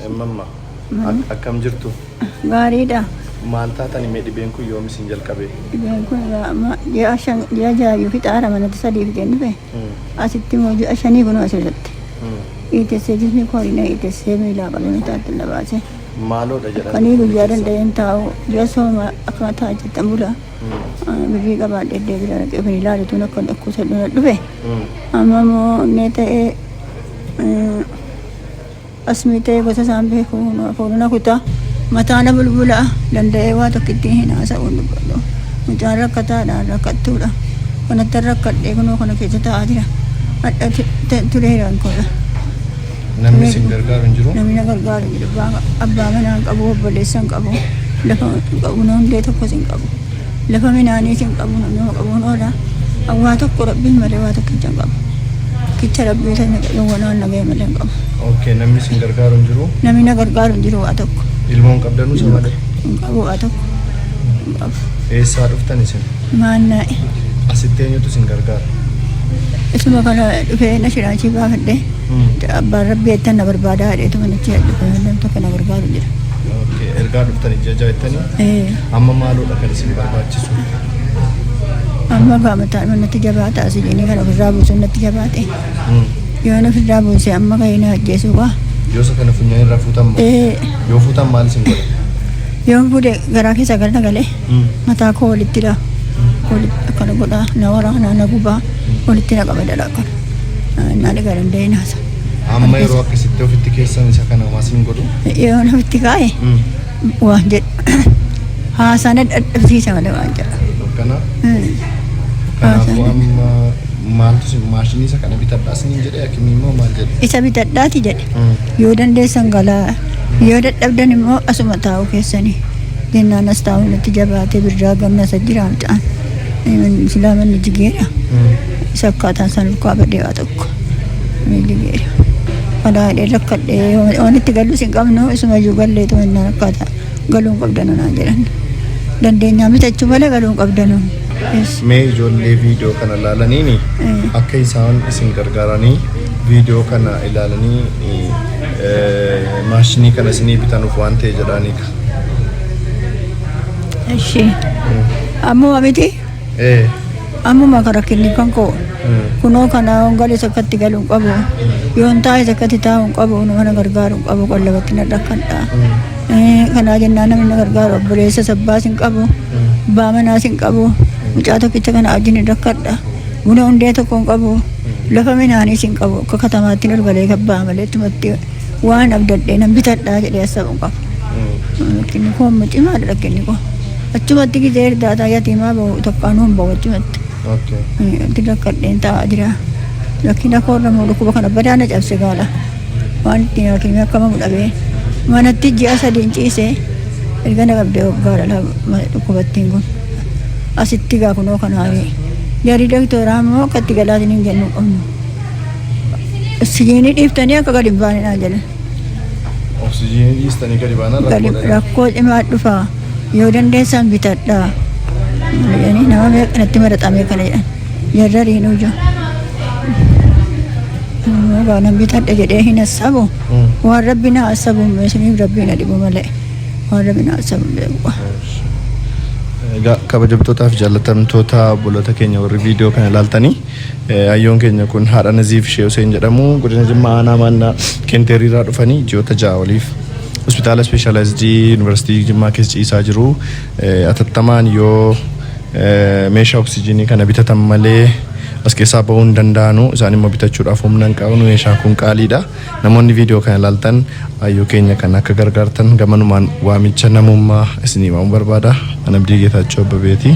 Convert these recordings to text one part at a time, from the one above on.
Mamma akkam jirtu? Gaariidha. Maal taatanii mee dhibeen kun yoom isin jalqabe? Dhibeen kun ji'a jaayuu fi xaara manatti sadii fideen dhufe. Asitti immoo ji'a shanii kun asirratti. Itessee jisni koorina itessee miilaa qabanii taatti na baase. Maaloodha jedhama? Kanii guyyaa danda'een taa'u ji'a sooma akka ta'a jettan bula. Birrii qabaadhee deebira dhaqee kan ilaalituun akka dhakkuusa dhufe. Amma immoo inni ta'ee asmii ta'ee gosa isaan beeku fuuluna kutaa. Mataana bulbula danda'ee waa tokko ittiin hin haasa'uun dubbadhu. Mucaan rakkataadhaan rakkattuudha. Kanatti rakkadhee kunoo kana keessa taa'aa jira. Hadha tureeraan koodha. Namni isin gargaaru hin jiru? Namni na gargaaru hin jiru. Abbaa manaan qabu, obboleessa hin qabu. Lafa qabu hundee tokkos hin qabu. Lafa midhaanii hin qabu, nama qabuun oola. Waa tokko rabbiin malee waa tokko hin qabu. Kicha rabbii sana waan nagahee malee hin qabu. Okay, namni isin gargaaru hin jiru? Namni na gargaaru hin jiru waa tokko. Ilmoon qabdanuu isa malee? Hin qabu waa tokko. Eessaa dhuftan isin? Maannaa'i. Asitti eenyutu isin gargaara? Isuma kana dhufee na shiraachii baafadhee. Abbaan rabbii ettan na barbaadaa haadheetu manichi dhufee tokko na gargaaru jira. Okay, ergaa dhuftanii jajaa jettanii? Amma maaloodha kan isin barbaachisu? Amma gaamataan manatti jabaata asii jennee kan ofirraa buusuun natti jabaate. Yoo na ofirraa buuse amma ka'ee na ajjeesuu qaba. Yoo isa kana funyaan irraa fuutan moo? Yoo fuutan maal isin godha? Yoo fuudhe garaa keessa galna galee mataa koo walitti dha. Akkana godha na waraana na gubaa walitti na qaba dhala akkana. Naani gara danda'e naasa. Amma yeroo akkasitti ofitti keessan isa kana maas hin godhu? Yoo na ofitti kaa'e waan jedhu haasaan dadhabsiisa malee waan jedha. Akkana? Kanaafuu amma maaltu maashinii isa kana bitadhaa isiniin jedhe akkamii immoo maal jedhe? Isa bitadhaati jedhe. Yoo dandeessan galaa yoo dadhabdan immoo asuma taa'u keessanii jennaan as taa'u natti jabaatee birraa gamna isa jiraan ta'an islaamanni jigeera. Isa akkaataan san ulkaa badee waa tokko jigeera. Kanaa hidhee rakkadhee waan itti galus hin qabnu isuma iyyuu galleetu mannaan akkaataa galuun qabdanu naan jedhan. Dandeenyaa bitachuu malee galuun qabdanu. Mee ijoollee viidiyoo kana ilaalanii akka isaan isin gargaaranii viidiyoo kana ilaalanii maashinii kana isinii bitanuuf waan ta'e jedhaniika. Ishee ammuma miti? Ammuma kara kinni kan koo kunoo kana hongalee sakkatti galuun qabu yoon taa'e sakkatti taa'uun qabu nama na gargaaruun qabu qallabatti na rakkadha. Kanaa jennaan namni na gargaaru obboleessa sabbaas hin qabu abbaa manaas hin qabu. Mucaa tokkicha kana wajjin rakkadha. Buna hundee tokko hin qabu. Lafa midhaaniis hin qabu. Akka katamaatti ol galee kabbaa malee tumatti waan abdadhee nan bitadhaa jedhee assabuun qabu. Rakkinni koo amma cimaadha rakkinni koo. Achumatti gisee irdaataa yatiimaa bahu tokkaanuu hin bahu achumatti. Itti rakkadheen taa'aa jira. Rakkina koorra moo dhukkuba kana badaana cabse gaala. Waan ittiin rakkinni akkama mudhabee. Manatti ji'a sadiin ciisee erga na qabdee waggaadha dhukkubattiin kun. Asitti gaa kunoo kanaafi yaari doktooraa immoo akkatti galaatiin hin jennu qabnu. Oksijiinii dhiiftanii akka gadi hin baane naan jedhan. Oksijiinii dhiistanii gadi baanaan rakkoo cimaa dhufaa yoo dandeessan bitadhaa. Nama meeqanatti maraxamee kana jedhan jarrariin ujja. Nan bitadha jedhee hin assabu waan rabbi na assabu meesiniif rabbi na dhibu malee waan rabbi na assabu beeku. Kabajamtootaaf jaallatamtoota obboloota keenya warri viidiyoo kana ilaaltanii hayyoon keenya kun haadha Naziif Shee Huseen jedhamu godina Jimmaa aanaa maannaa Kenteeriirraa dhufanii ji'oota ja'a oliif hospitaala ispeeshaalaayizidii yuunivarsiitii Jimmaa keessa ciisaa jiru. Atattamaan yoo meeshaa oksijiinii kana bitatan malee as keessaa bahuu hin danda'anu isaan immoo bitachuudhaaf humna hin qaban meeshaan kun qaaliidha. Namoonni viidiyoo kana ilaaltan hayyoo keenya kan akka gargaartan gamanumaan waamicha namummaa isinii himuun barbaada. Anabdii Geetaachoo Abbabeetii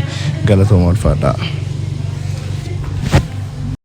galatooma ulfaadhaa.